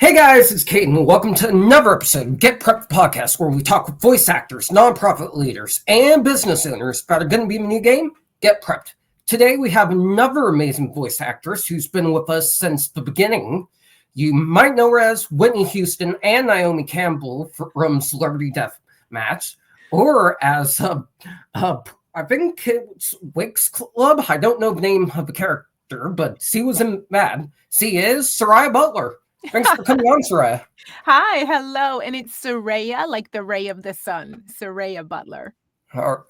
Hey guys, it's Caden. Welcome to another episode of Get Prepped Podcast, where we talk with voice actors, nonprofit leaders, and business owners about a gonna be a new game, Get Prepped. Today we have another amazing voice actress who's been with us since the beginning. You might know her as Whitney Houston and Naomi Campbell from Celebrity Deathmatch, or as I think it's Winx Club. I don't know the name of the character, but she was in that. She is Soroya Butler. Thanks for coming on, Soraya. Hi, hello. And it's Soraya, like the ray of the sun, Soroya Butler. All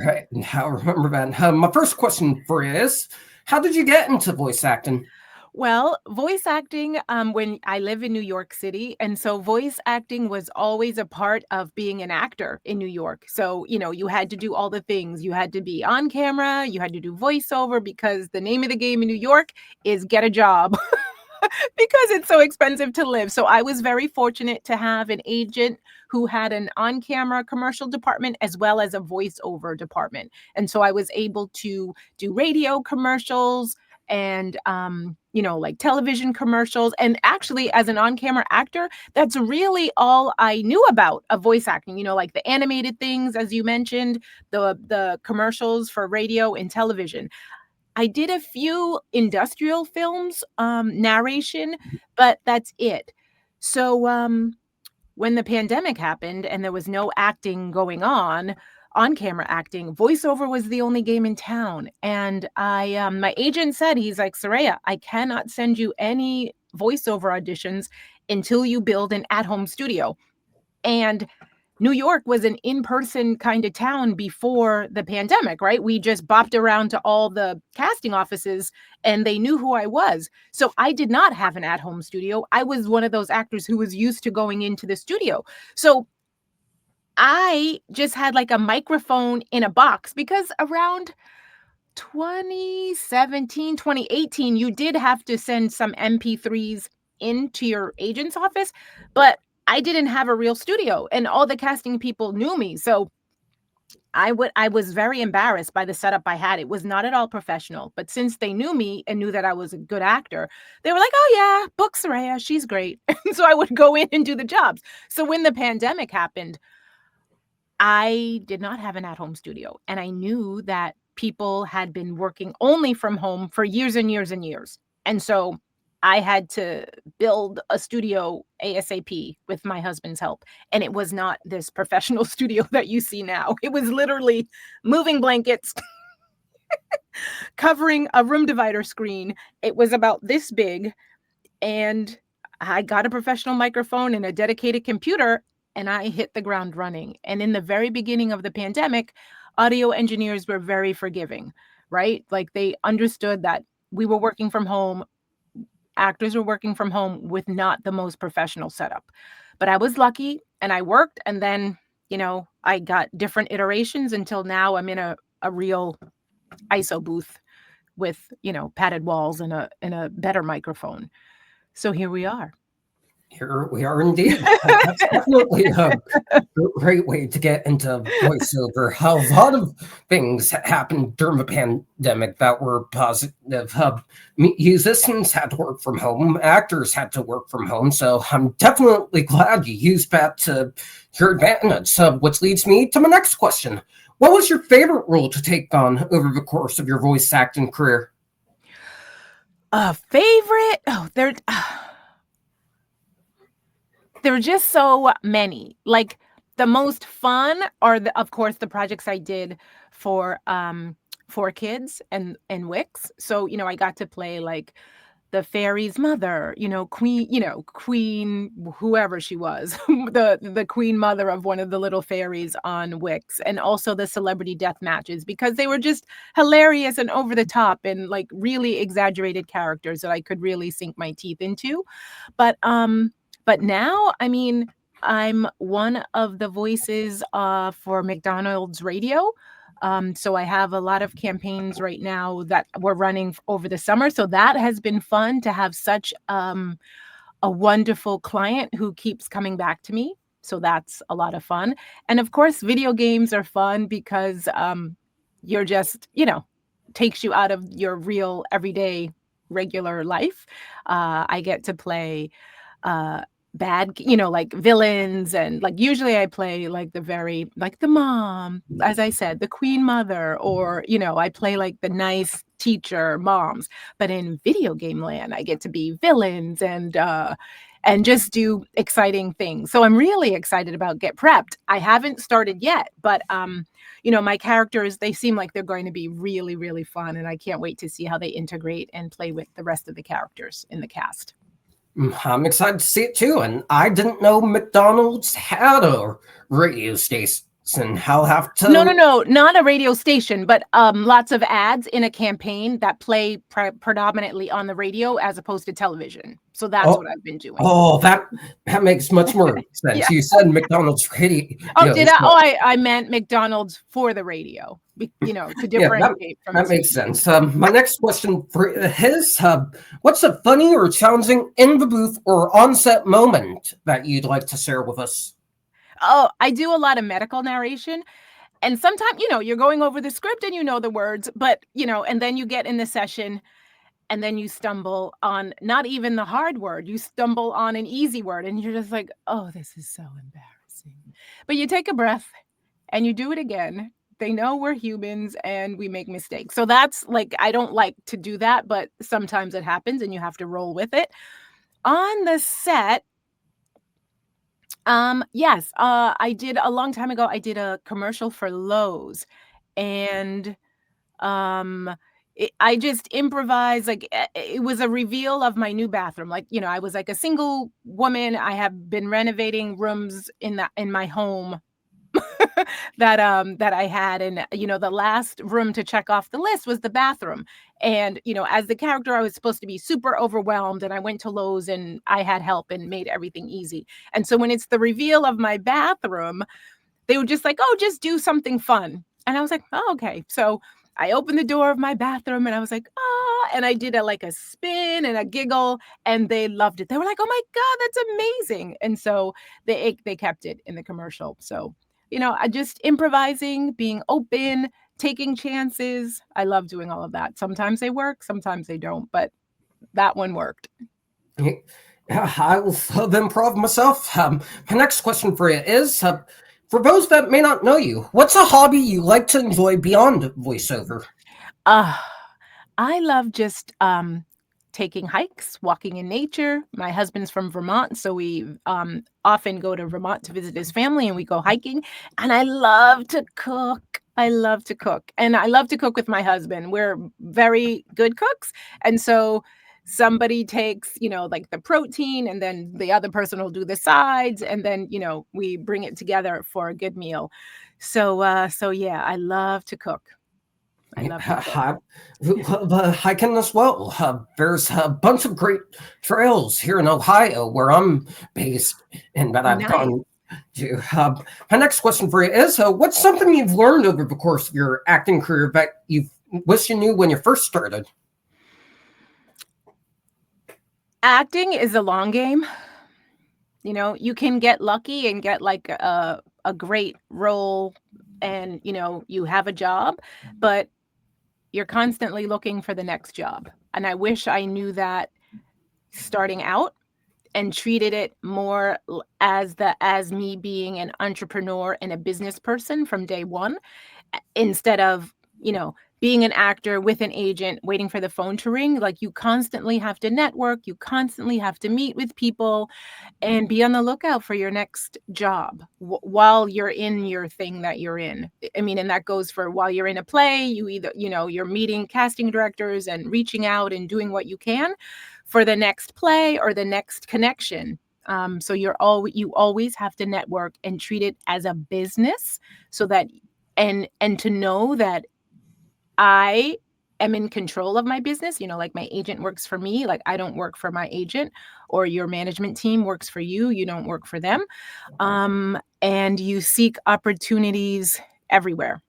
right, now remember that. My first question for you is, how did you get into voice acting? Well, voice acting, when I live in New York City, and so voice acting was always a part of being an actor in New York. So, you had to do all the things. You had to be on camera, you had to do voiceover because the name of the game in New York is get a job. Because it's so expensive to live. So I was very fortunate to have an agent who had an on-camera commercial department as well as a voiceover department. And so I was able to do radio commercials and like television commercials. And actually, as an on-camera actor, that's really all I knew about of voice acting, like the animated things, as you mentioned, the commercials for radio and television. I did a few industrial films, narration, but that's it. So, when the pandemic happened and there was no acting going on-camera acting, voiceover was the only game in town. And my agent said, he's like, Soraya, I cannot send you any voiceover auditions until you build an at-home studio. And New York was an in-person kind of town before the pandemic, right? We just bopped around to all the casting offices and they knew who I was. So I did not have an at-home studio. I was one of those actors who was used to going into the studio. So I just had like a microphone in a box because around 2017, 2018, you did have to send some MP3s into your agent's office, but I didn't have a real studio and all the casting people knew me. So I was very embarrassed by the setup I had. It was not at all professional, but since they knew me and knew that I was a good actor, they were like, "Oh yeah, book Soraya, she's great." And so I would go in and do the jobs. So when the pandemic happened, I did not have an at-home studio, and I knew that people had been working only from home for years and years and years. And so I had to build a studio ASAP with my husband's help. And it was not this professional studio that you see now. It was literally moving blankets, covering a room divider screen. It was about this big. And I got a professional microphone and a dedicated computer, and I hit the ground running. And in the very beginning of the pandemic, audio engineers were very forgiving, right? Like they understood that we were working from home, actors were working from home with not the most professional setup. But I was lucky and I worked, and then, I got different iterations until now I'm in a real ISO booth with, padded walls and a better microphone. So here we are. Here we are indeed. That's definitely a great way to get into voiceover. A lot of things happened during the pandemic that were positive. Musicians had to work from home, actors had to work from home, so I'm definitely glad you used that to your advantage, which leads me to my next question. What was your favorite role to take on over the course of your voice acting career? A favorite? Oh, there are just so many. Like the most fun are of course the projects I did for kids and Wix. So, I got to play like the fairy's mother, queen, whoever she was, the queen mother of one of the little fairies on Wix, and also the celebrity death matches because they were just hilarious and over the top and like really exaggerated characters that I could really sink my teeth into. But now, I mean, I'm one of the voices for McDonald's radio. So I have a lot of campaigns right now that we're running over the summer. So that has been fun to have such a wonderful client who keeps coming back to me. So that's a lot of fun. And of course, video games are fun because you're just, takes you out of your real everyday regular life. I get to play bad, like villains, and like usually I play like the mom, as I said, the queen mother, or I play like the nice teacher moms. But in video game land, I get to be villains and just do exciting things. So I'm really excited about Get Prepped. I haven't started yet, but my characters, they seem like they're going to be really, really fun, and I can't wait to see how they integrate and play with the rest of the characters in the cast. I'm excited to see it too, and I didn't know McDonald's had a radio station. I'll have to. No, not a radio station, but lots of ads in a campaign that play predominantly on the radio as opposed to television. So that's what I've been doing. Oh, that makes much more sense. Yeah. You said McDonald's radio. Oh, did I? Oh, I meant McDonald's for the radio. To differentiate from that makes sense. My next question for his what's a funny or challenging in the booth or on-set moment that you'd like to share with us? Oh, I do a lot of medical narration. And sometimes, you're going over the script and the words, but, and then you get in the session and then you stumble on not even the hard word. You stumble on an easy word and you're just like, oh, this is so embarrassing. But you take a breath and you do it again. They know we're humans and we make mistakes. So that's like, I don't like to do that, but sometimes it happens and you have to roll with it. On the set, yes, I did a long time ago. I did a commercial for Lowe's, and I just improvised. Like it was a reveal of my new bathroom. Like I was like a single woman. I have been renovating rooms in my home that I had, and the last room to check off the list was the bathroom. And as the character, I was supposed to be super overwhelmed, and I went to Lowe's and I had help and made everything easy. And so when it's the reveal of my bathroom, they were just like, oh, just do something fun. And I was like, oh, okay. So I opened the door of my bathroom and I was like, ah, and I did a spin and a giggle, and they loved it. They were like, oh my God, that's amazing. And so they kept it in the commercial. So I just improvising, being open, taking chances. I love doing all of that. Sometimes they work, sometimes they don't, but that one worked. Yeah, I love improv myself. My next question for you is, for those that may not know you, what's a hobby you like to enjoy beyond voiceover? I love just taking hikes, walking in nature. My husband's from Vermont, so we often go to Vermont to visit his family, and we go hiking. And I love to cook. And I love to cook with my husband. We're very good cooks. And so somebody takes, like the protein, and then the other person will do the sides, and then, we bring it together for a good meal. So yeah, I love to cook. I love hiking as well. There's a bunch of great trails here in Ohio where I'm based and that I've gone to. My next question for you is, what's something you've learned over the course of your acting career that you wish you knew when you first started? Acting is a long game. You can get lucky and get like a great role, and you have a job, but you're constantly looking for the next job. And I wish I knew that starting out and treated it more as me being an entrepreneur and a business person from day one, instead of, being an actor with an agent waiting for the phone to ring. Like you constantly have to network, you constantly have to meet with people and be on the lookout for your next job while you're in your thing that you're in. I mean, and that goes for while you're in a play, you either, you're meeting casting directors and reaching out and doing what you can for the next play or the next connection. So you always have to network and treat it as a business, so that and to know that I am in control of my business. Like my agent works for me. Like I don't work for my agent, or your management team works for you. You don't work for them. And you seek opportunities everywhere.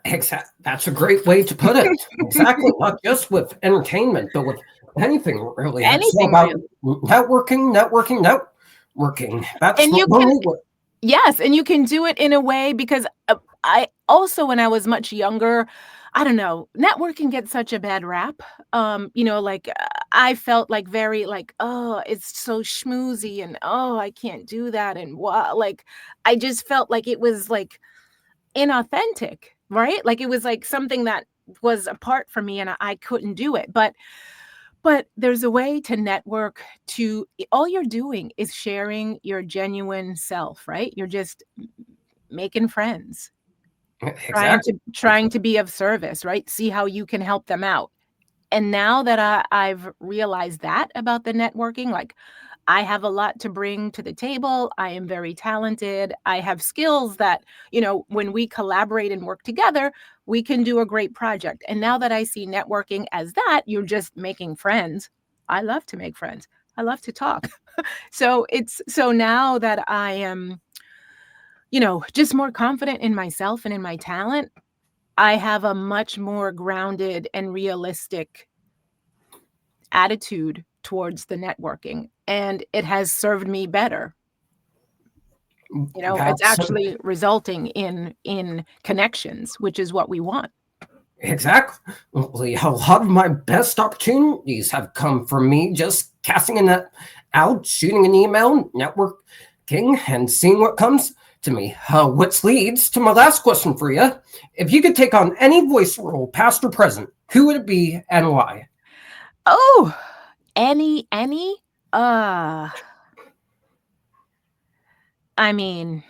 Exactly. That's a great way to put it. Exactly. Not just with entertainment, but with anything really. Anything about networking. That's and yes, and you can do it in a way, because I also, when I was much younger, I don't know, networking gets such a bad rap. Like I felt like very like, oh, it's so schmoozy and oh, I can't do that. And like I just felt like it was like inauthentic, right? Like it was like something that was apart from me and I couldn't do it. But there's a way to network to all you're doing is sharing your genuine self, right? You're just making friends. Exactly. Trying to be of service, right? See how you can help them out. And now that I've realized that about the networking, like I have a lot to bring to the table. I am very talented. I have skills that, when we collaborate and work together, we can do a great project. And now that I see networking as that, you're just making friends. I love to make friends. I love to talk. So now that I am, just more confident in myself and in my talent, I have a much more grounded and realistic attitude towards the networking, and it has served me better. It's That's actually resulting in connections, which is what we want. exactly. A lot of my best opportunities have come from me just casting a net out, shooting an email, networking, and seeing what comes to me. Which leads to my last question for you. If you could take on any voice role, past or present, who would it be and why? Oh, any? Uh, I mean,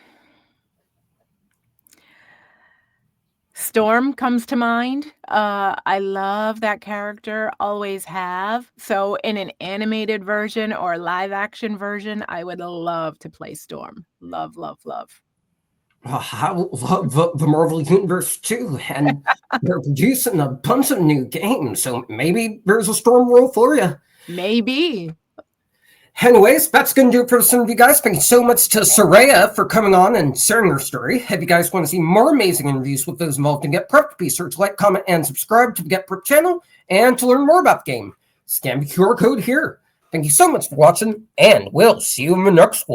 Storm comes to mind. I love that character, always have. So in an animated version or live action version, I would love to play Storm. Love, love, love. I love the Marvel Universe too, and they're producing a bunch of new games, so maybe there's a Storm role for you. Maybe. Anyways, that's going to do it for some of you guys. Thank you so much to Soraya for coming on and sharing her story. If you guys want to see more amazing interviews with those involved in Get Prepped, be sure to like, comment, and subscribe to the Get Prepped channel. And to learn more about the game, scan the QR code here. Thank you so much for watching, and we'll see you in the next one.